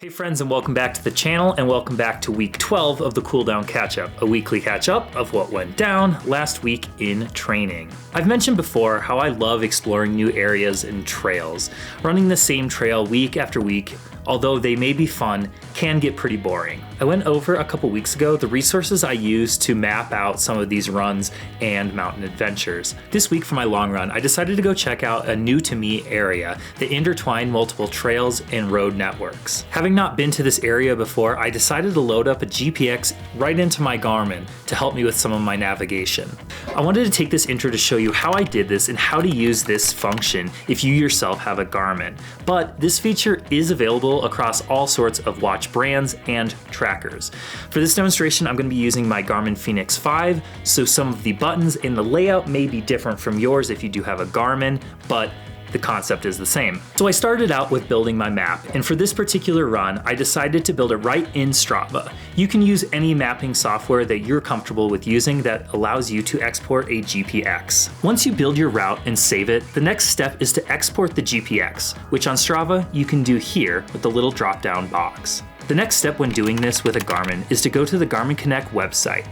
Hey friends, and welcome back to the channel, and welcome back to week 12 of the Cooldown Catch-Up, a weekly catch-up of what went down last week in training. I've mentioned before how I love exploring new areas and trails. Running the same trail week after week, although they may be fun, can get pretty boring. I went over a couple weeks ago the resources I used to map out some of these runs and mountain adventures. This week for my long run, I decided to go check out a new to me area that intertwined multiple trails and road networks. Having not been to this area before, I decided to load up a GPX right into my Garmin to help me with some of my navigation. I wanted to take this intro to show you how I did this and how to use this function if you yourself have a Garmin. But this feature is available across all sorts of watch brands and trackers. For this demonstration, I'm going to be using my Garmin Fenix 5, so some of the buttons in the layout may be different from yours if you do have a Garmin, but the concept is the same. So I started out with building my map, and for this particular run, I decided to build it right in Strava. You can use any mapping software that you're comfortable with using that allows you to export a GPX. Once you build your route and save it, the next step is to export the GPX, which on Strava you can do here with the little drop-down box. The next step when doing this with a Garmin is to go to the Garmin Connect website,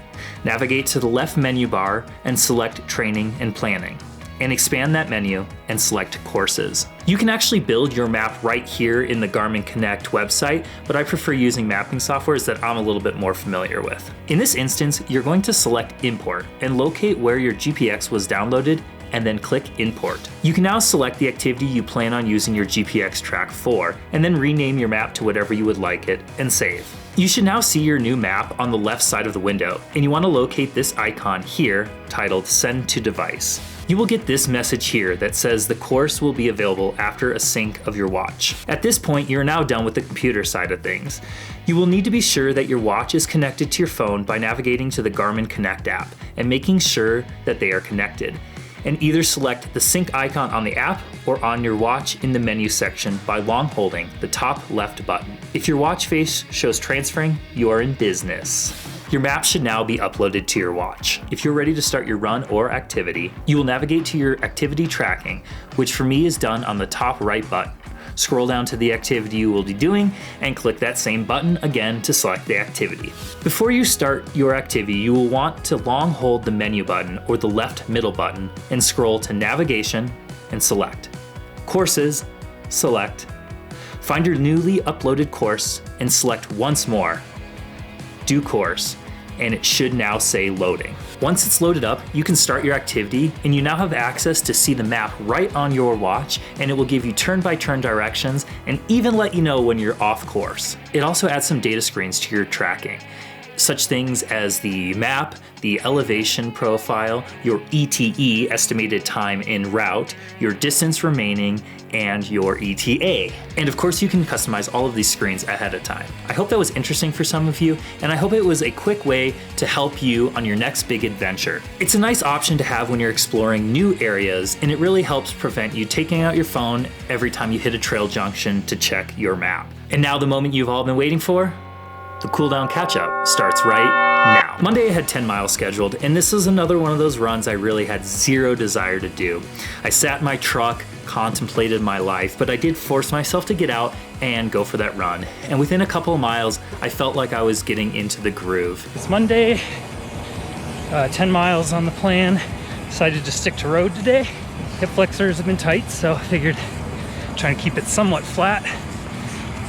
navigate to the left menu bar and select Training and Planning, and expand that menu and select Courses. You can actually build your map right here in the Garmin Connect website, but I prefer using mapping softwares that I'm a little bit more familiar with. In this instance, you're going to select Import and locate where your GPX was downloaded and then click Import. You can now select the activity you plan on using your GPX track for, and then rename your map to whatever you would like it and save. You should now see your new map on the left side of the window, and you want to locate this icon here titled Send to Device. You will get this message here that says the course will be available after a sync of your watch. At this point, you're now done with the computer side of things. You will need to be sure that your watch is connected to your phone by navigating to the Garmin Connect app and making sure that they are connected. And either select the sync icon on the app or on your watch in the menu section by long holding the top left button. If your watch face shows transferring, you are in business. Your map should now be uploaded to your watch. If you're ready to start your run or activity, you will navigate to your activity tracking, which for me is done on the top right button. Scroll down to the activity you will be doing and click that same button again to select the activity. Before you start your activity, you will want to long hold the menu button or the left middle button and scroll to Navigation and select. Courses, select. Find your newly uploaded course and select once more. Do course, and it should now say loading. Once it's loaded up, you can start your activity, and you now have access to see the map right on your watch, and it will give you turn-by-turn directions and even let you know when you're off course. It also adds some data screens to your tracking, such things as the map, the elevation profile, your ETE, estimated time en route, your distance remaining, and your ETA. And of course, you can customize all of these screens ahead of time. I hope that was interesting for some of you, and I hope it was a quick way to help you on your next big adventure. It's a nice option to have when you're exploring new areas, and it really helps prevent you taking out your phone every time you hit a trail junction to check your map. And now the moment you've all been waiting for, the Cooldown Catch-Up starts right now. Monday I had 10 miles scheduled, and this is another one of those runs I really had zero desire to do. I sat in my truck, contemplated my life, but I did force myself to get out and go for that run. And within a couple of miles, I felt like I was getting into the groove. It's Monday, 10 miles on the plan. Decided to stick to road today. Hip flexors have been tight, so I figured trying to keep it somewhat flat,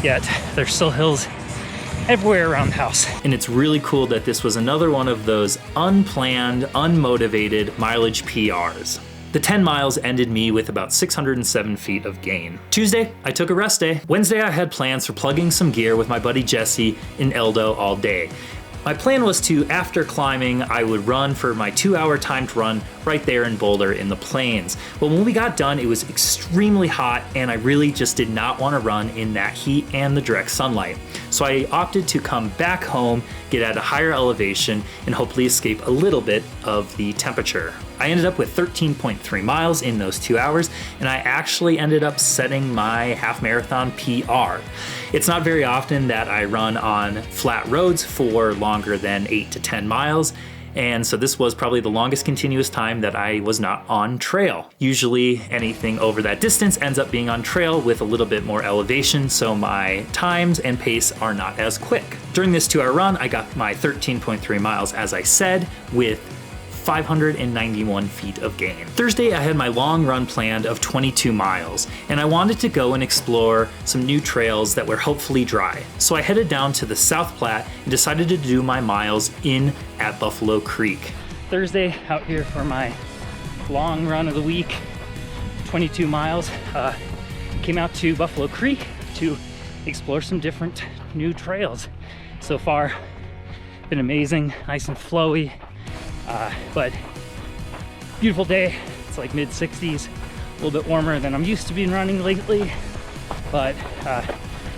yet there's still hills everywhere around the house. And it's really cool that this was another one of those unplanned, unmotivated mileage PRs. The 10 miles ended me with about 607 feet of gain. Tuesday, I took a rest day. Wednesday, I had plans for plugging some gear with my buddy Jesse in Eldo all day. My plan was to, after climbing, I would run for my 2-hour timed run right there in Boulder in the plains. But when we got done, it was extremely hot, and I really just did not want to run in that heat and the direct sunlight. So I opted to come back home, get at a higher elevation, and hopefully escape a little bit of the temperature. I ended up with 13.3 miles in those 2 hours, and I actually ended up setting my half marathon PR. It's not very often that I run on flat roads for longer than 8 to 10 miles, And so this was probably the longest continuous time that I was not on trail. Usually anything over that distance ends up being on trail with a little bit more elevation, so my times and pace are not as quick. During this 2-hour run, I got my 13.3 miles, as I said, with 591 feet of gain. Thursday, I had my long run planned of 22 miles, and I wanted to go and explore some new trails that were hopefully dry. So I headed down to the South Platte and decided to do my miles in at Buffalo Creek. Thursday, out here for my long run of the week, 22 miles. Came out to Buffalo Creek to explore some different new trails. So far, been amazing, nice and flowy. But beautiful day. It's like mid-60s, a little bit warmer than I'm used to being running lately, but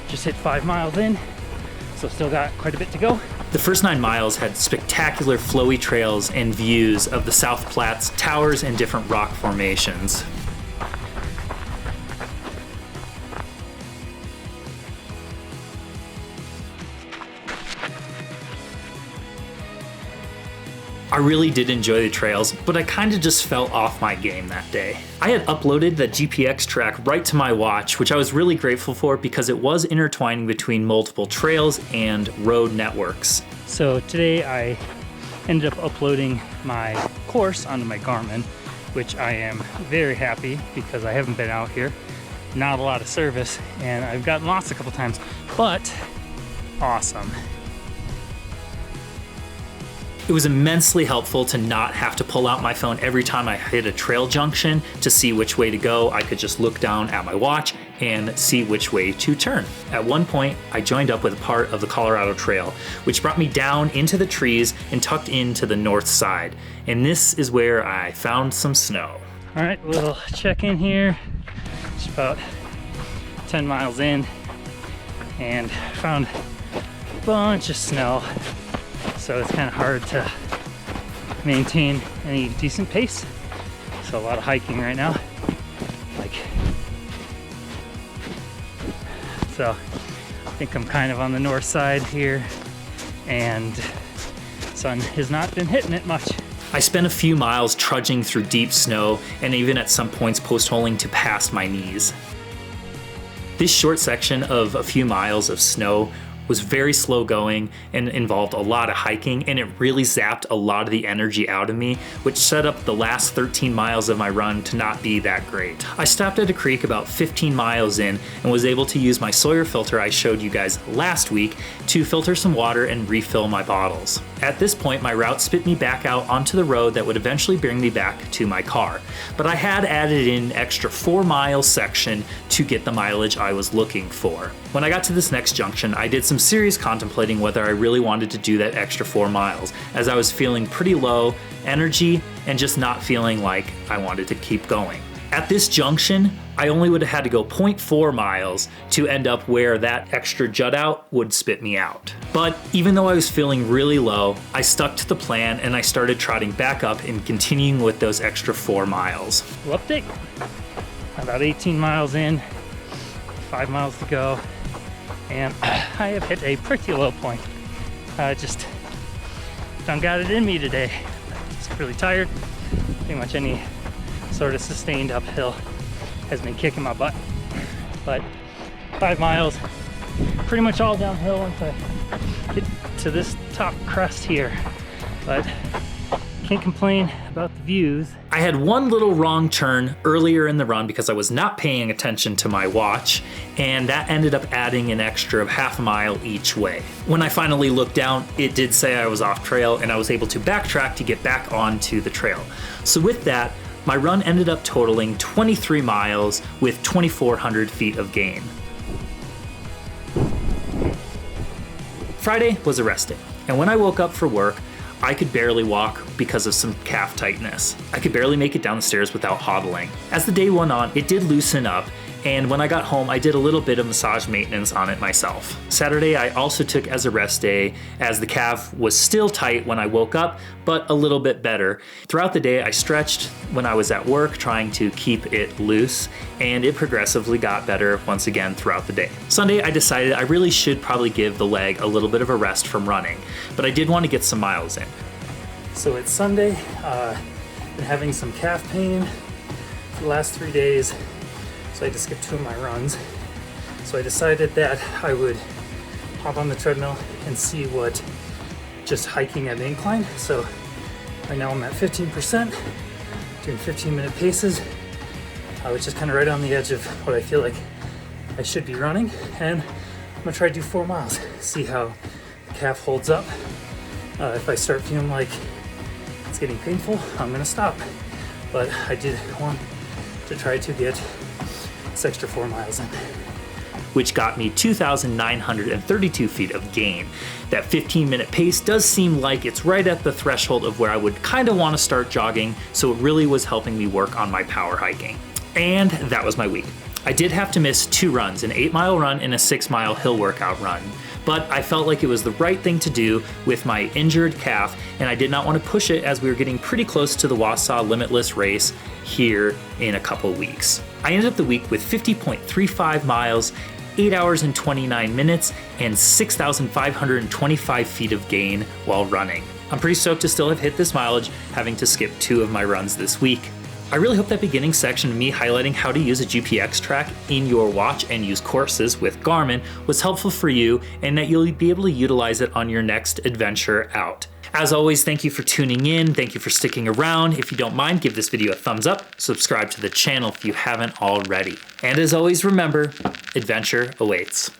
just hit 5 miles in, so still got quite a bit to go. The first 9 miles had spectacular flowy trails and views of the South Platte's towers and different rock formations. I really did enjoy the trails, but I kind of just fell off my game that day. I had uploaded the GPX track right to my watch, which I was really grateful for because it was intertwining between multiple trails and road networks. So today I ended up uploading my course onto my Garmin, which I am very happy because I haven't been out here. Not a lot of service, and I've gotten lost a couple times, but awesome. It was immensely helpful to not have to pull out my phone every time I hit a trail junction to see which way to go. I could just look down at my watch and see which way to turn. At one point, I joined up with a part of the Colorado Trail, which brought me down into the trees and tucked into the north side. And this is where I found some snow. All right, we'll check in here. Just about 10 miles in and found a bunch of snow. So it's kind of hard to maintain any decent pace. So a lot of hiking right now. So I think I'm kind of on the north side here, and sun has not been hitting it much. I spent a few miles trudging through deep snow and even at some points post-holing to past my knees. This short section of a few miles of snow was very slow going and involved a lot of hiking, and it really zapped a lot of the energy out of me, which set up the last 13 miles of my run to not be that great. I stopped at a creek about 15 miles in and was able to use my Sawyer filter I showed you guys last week to filter some water and refill my bottles. At this point, my route spit me back out onto the road that would eventually bring me back to my car, but I had added in an extra 4-mile section to get the mileage I was looking for. When I got to this next junction, I did some serious contemplating whether I really wanted to do that extra 4 miles, as I was feeling pretty low energy and just not feeling like I wanted to keep going. At this junction, I only would have had to go 0.4 miles to end up where that extra jut out would spit me out. But even though I was feeling really low, I stuck to the plan and I started trotting back up and continuing with those extra 4 miles. Well, update, about 18 miles in, 5 miles to go, and I have hit a pretty low point. Just don't got it in me today. Just really tired. Pretty much any sort of sustained uphill has been kicking my butt. But 5 miles, pretty much all downhill once I get to this top crest here. But can't complain about the views. I had one little wrong turn earlier in the run because I was not paying attention to my watch, and that ended up adding an extra of half a mile each way. When I finally looked down, it did say I was off trail, and I was able to backtrack to get back onto the trail. So with that, my run ended up totaling 23 miles with 2,400 feet of gain. Friday was a rest day, and when I woke up for work, I could barely walk because of some calf tightness. I could barely make it down the stairs without hobbling. As the day went on, it did loosen up, and when I got home, I did a little bit of massage maintenance on it myself. Saturday, I also took as a rest day, as the calf was still tight when I woke up, but a little bit better. Throughout the day, I stretched when I was at work, trying to keep it loose, and it progressively got better once again throughout the day. Sunday, I decided I really should probably give the leg a little bit of a rest from running, but I did want to get some miles in. So it's Sunday, been having some calf pain for the last 3 days, so I had to skip 2 of my runs. So I decided that I would hop on the treadmill and see what just hiking at an incline. So right now I'm at 15%, doing 15-minute paces, which is kind of right on the edge of what I feel like I should be running. And I'm gonna try to do 4 miles, see how the calf holds up. If I start feeling like it's getting painful, I'm gonna stop. But I did want to try to get this extra 4 miles in, which got me 2,932 feet of gain. That 15-minute pace does seem like it's right at the threshold of where I would kind of want to start jogging, so it really was helping me work on my power hiking. And that was my week. I did have to miss 2 runs, an 8-mile run and a 6-mile hill workout run. But I felt like it was the right thing to do with my injured calf, and I did not want to push it as we were getting pretty close to the Wausau Limitless race here in a couple weeks. I ended up the week with 50.35 miles, 8 hours and 29 minutes, and 6,525 feet of gain while running. I'm pretty stoked to still have hit this mileage, having to skip 2 of my runs this week. I really hope that beginning section of me highlighting how to use a GPX track in your watch and use courses with Garmin was helpful for you, and that you'll be able to utilize it on your next adventure out. As always, thank you for tuning in. Thank you for sticking around. If you don't mind, give this video a thumbs up, subscribe to the channel if you haven't already. And as always, remember, adventure awaits.